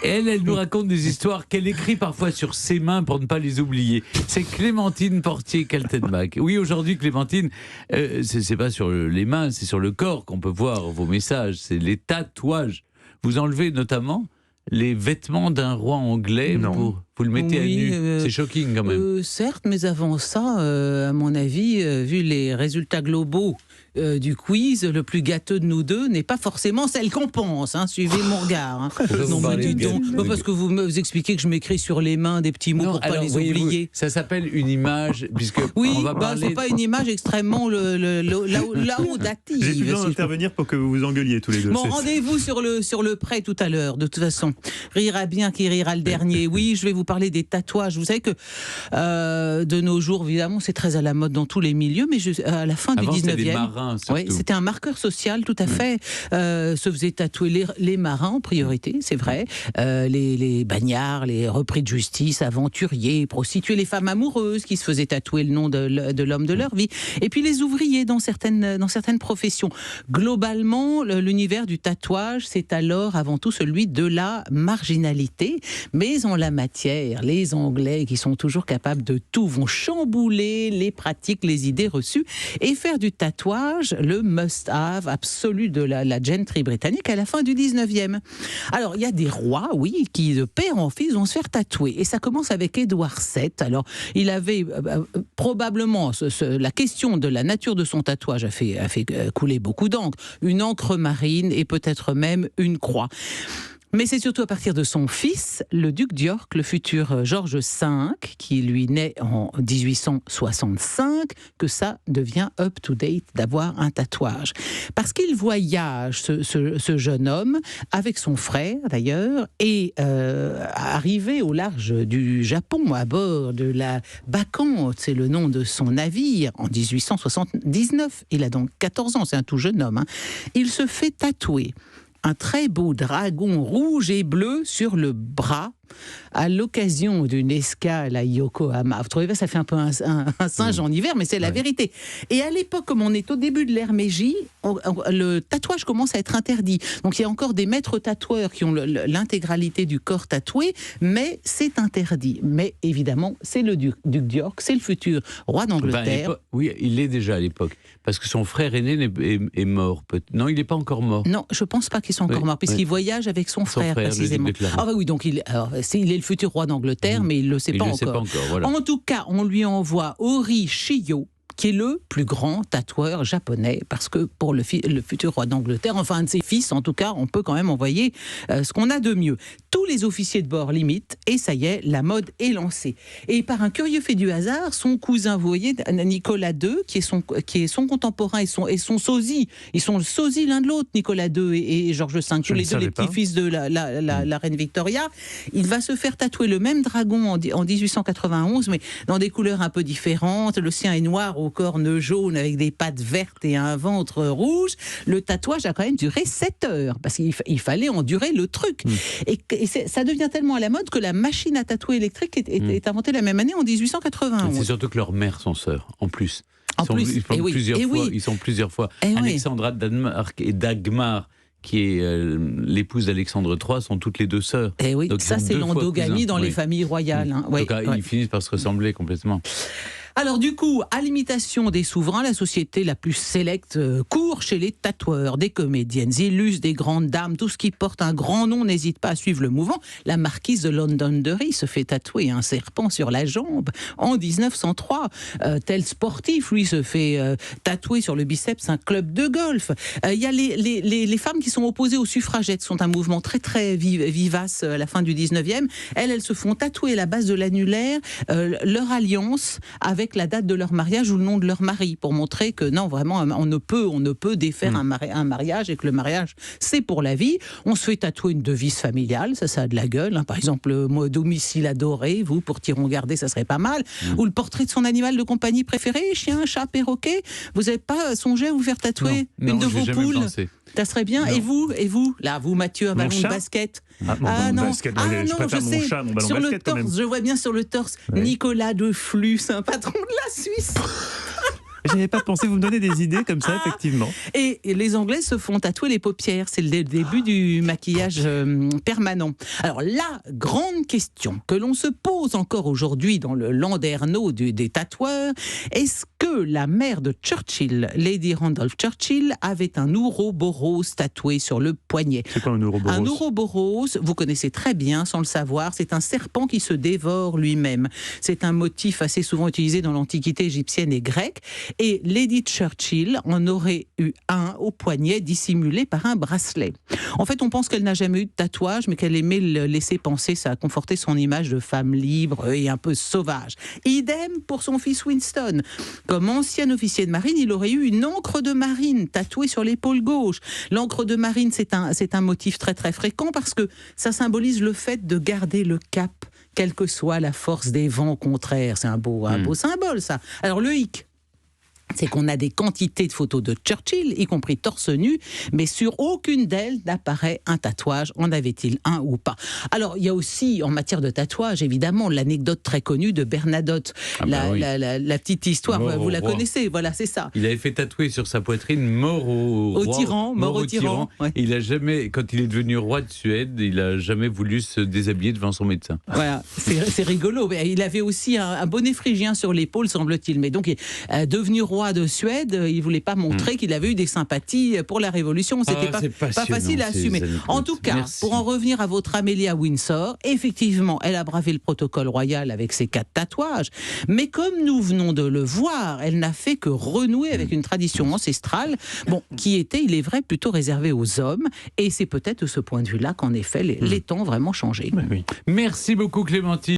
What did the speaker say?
Elle nous raconte des histoires qu'elle écrit parfois sur ses mains pour ne pas les oublier. C'est Clémentine Portier-Kaltenbach. Oui, aujourd'hui, Clémentine, c'est pas sur les mains, c'est sur le corps qu'on peut voir vos messages. C'est les tatouages. Vous enlevez notamment les vêtements d'un roi anglais vous le mettez à nu. C'est shocking quand même. Certes, mais avant ça, à mon avis, vu les résultats globaux du quiz, le plus gâteux de nous deux n'est pas forcément celle qu'on pense. Suivez mon regard. Non, mais dis donc, parce que vous expliquez que je m'écris sur les mains des petits mots pour ne pas les oublier. Ça s'appelle une image, puisque oui, on va parler... c'est pas une image extrêmement laudative. J'ai besoin d'intervenir pour que vous vous engueuliez tous les deux. Bon, rendez-vous sur le prêt tout à l'heure, de toute façon. Rira bien qui rira le dernier. Oui, je vais vous parler des tatouages. Vous savez que de nos jours, évidemment, c'est très à la mode dans tous les milieux, mais à la fin Avant, du 19e... des marins, surtout. C'était un marqueur social, tout à fait. Se faisaient tatouer les marins en priorité, c'est vrai. Les bagnards, les repris de justice, aventuriers, prostituées, les femmes amoureuses qui se faisaient tatouer le nom de l'homme de leur vie. Et puis les ouvriers dans certaines professions. Globalement, l'univers du tatouage, c'est alors avant tout celui de la marginalité. Mais en la matière, les Anglais, qui sont toujours capables de tout, vont chambouler les pratiques, les idées reçues et faire du tatouage le must-have absolu de la gentry britannique à la fin du 19e. Alors, il y a des rois, oui, qui de père en fils vont se faire tatouer. Et ça commence avec Édouard VII. Alors, il avait probablement la question de la nature de son tatouage a fait couler beaucoup d'encre. Une encre marine et peut-être même une croix. Mais c'est surtout à partir de son fils, le duc d'York, le futur George V, qui lui naît en 1865, que ça devient up-to-date d'avoir un tatouage. Parce qu'il voyage, ce jeune homme, avec son frère d'ailleurs, et arrivé au large du Japon, à bord de la Bacchante, c'est le nom de son navire, en 1879. Il a donc 14 ans, c'est un tout jeune homme. Il se fait tatouer un très beau dragon rouge et bleu sur le bras à l'occasion d'une escale à Yokohama. Vous trouvez, ça fait un peu un singe en hiver, mais c'est la vérité. Et à l'époque, comme on est au début de l'ère Meiji, le tatouage commence à être interdit. Donc il y a encore des maîtres tatoueurs qui ont l'intégralité du corps tatoué, mais c'est interdit. Mais évidemment, c'est le duc d'York, c'est le futur roi d'Angleterre. Oui, il l'est déjà à l'époque, parce que son frère aîné est mort. Non, il n'est pas encore mort. Non, je ne pense pas qu'ils sont encore morts, puisqu'il voyage avec son frère précisément. Ah bah oui, donc il est le futur roi d''Angleterre, mais il ne le sait pas encore. Voilà. En tout cas, on lui envoie Ori Shiyo, qui est le plus grand tatoueur japonais, parce que pour le futur roi d'Angleterre, enfin un de ses fils, en tout cas, on peut quand même envoyer ce qu'on a de mieux. Tous les officiers de bord l'imitent, et ça y est, la mode est lancée. Et par un curieux fait du hasard, son cousin, vous voyez, Nicolas II, qui est son contemporain et son sosie, ils sont le sosie l'un de l'autre, Nicolas II et Georges V, tous les deux les petits-fils de la reine Victoria, il va se faire tatouer le même dragon en 1891, mais dans des couleurs un peu différentes. Le sien est noir aux cornes jaunes avec des pattes vertes et un ventre rouge. Le tatouage a quand même duré 7 heures, parce qu'il fallait endurer le truc. Et ça devient tellement à la mode que la machine à tatouer électrique est inventée la même année, en 1891. C'est surtout que leurs mères sont sœurs, en plus. Ils sont plusieurs fois. Alexandra de Danemark et Dagmar, qui est l'épouse d'Alexandre III, sont toutes les deux sœurs. Et oui, donc ça c'est l'endogamie dans les familles royales. En tout cas, ils finissent par se ressembler complètement. Alors du coup, à l'imitation des souverains, la société la plus sélecte court chez les tatoueurs, des comédiennes illustres, des grandes dames, tout ce qui porte un grand nom n'hésite pas à suivre le mouvement. La marquise de Londonderry se fait tatouer un serpent sur la jambe en 1903. Tel sportif, lui, se fait tatouer sur le biceps un club de golf. Il y a les femmes qui sont opposées aux suffragettes, sont un mouvement très très vivace à la fin du 19e. Elles se font tatouer à la base de l'annulaire leur alliance avec la date de leur mariage ou le nom de leur mari, pour montrer que non, vraiment, on ne peut défaire un mariage, et que le mariage, c'est pour la vie. On se fait tatouer une devise familiale, ça a de la gueule. Par exemple, moi, domicile adoré, vous, pour Tiron gardé, ça serait pas mal. Ou le portrait de son animal de compagnie préféré, chien, chat, perroquet. Vous n'avez pas songé à vous faire tatouer une de vos poules? Ça serait bien. Et vous, là, vous, Mathieu, un ballon de basket. Je sais. Sur le torse, je vois bien sur le torse Nicolas de Flus, un patron de la Suisse. J'avais pas pensé, vous me donnez des idées comme ça, effectivement. Et les Anglais se font tatouer les paupières. C'est le début du maquillage permanent. Alors, la grande question que l'on se pose encore aujourd'hui dans le landerneau des tatoueurs, est-ce que la mère de Churchill, Lady Randolph Churchill, avait un ouroboros tatoué sur le poignet? C'est quoi un ouroboros? Un ouroboros, vous connaissez très bien sans le savoir, c'est un serpent qui se dévore lui-même. C'est un motif assez souvent utilisé dans l'Antiquité égyptienne et grecque. Et Lady Churchill en aurait eu un au poignet dissimulé par un bracelet. En fait, on pense qu'elle n'a jamais eu de tatouage, mais qu'elle aimait le laisser penser, ça a conforté son image de femme libre et un peu sauvage. Idem pour son fils Winston. Comme ancien officier de marine, il aurait eu une encre de marine tatouée sur l'épaule gauche. L'encre de marine, c'est un motif très très fréquent parce que ça symbolise le fait de garder le cap, quelle que soit la force des vents contraires. C'est un beau symbole, ça. Alors le hic, c'est qu'on a des quantités de photos de Churchill, y compris torse nu, mais sur aucune d'elles n'apparaît un tatouage. En avait-il un ou pas? Alors, il y a aussi, en matière de tatouage, évidemment, l'anecdote très connue de Bernadotte. La petite histoire, vous la connaissez, voilà, c'est ça. Il avait fait tatouer sur sa poitrine mort au tyran, mort au tyran. Ouais. Il a jamais, quand il est devenu roi de Suède, il n'a jamais voulu se déshabiller devant son médecin. Voilà, c'est rigolo. Il avait aussi un bonnet phrygien sur l'épaule, semble-t-il. Mais donc, devenu roi de Suède, il ne voulait pas montrer qu'il avait eu des sympathies pour la Révolution. C'était pas facile à assumer. En tout cas, pour en revenir à votre Amélie à Windsor, effectivement, elle a bravé le protocole royal avec ses 4 tatouages, mais comme nous venons de le voir, elle n'a fait que renouer avec une tradition ancestrale, qui était, il est vrai, plutôt réservée aux hommes, et c'est peut-être de ce point de vue-là qu'en effet, les temps ont vraiment changé. Oui. Merci beaucoup Clémentine.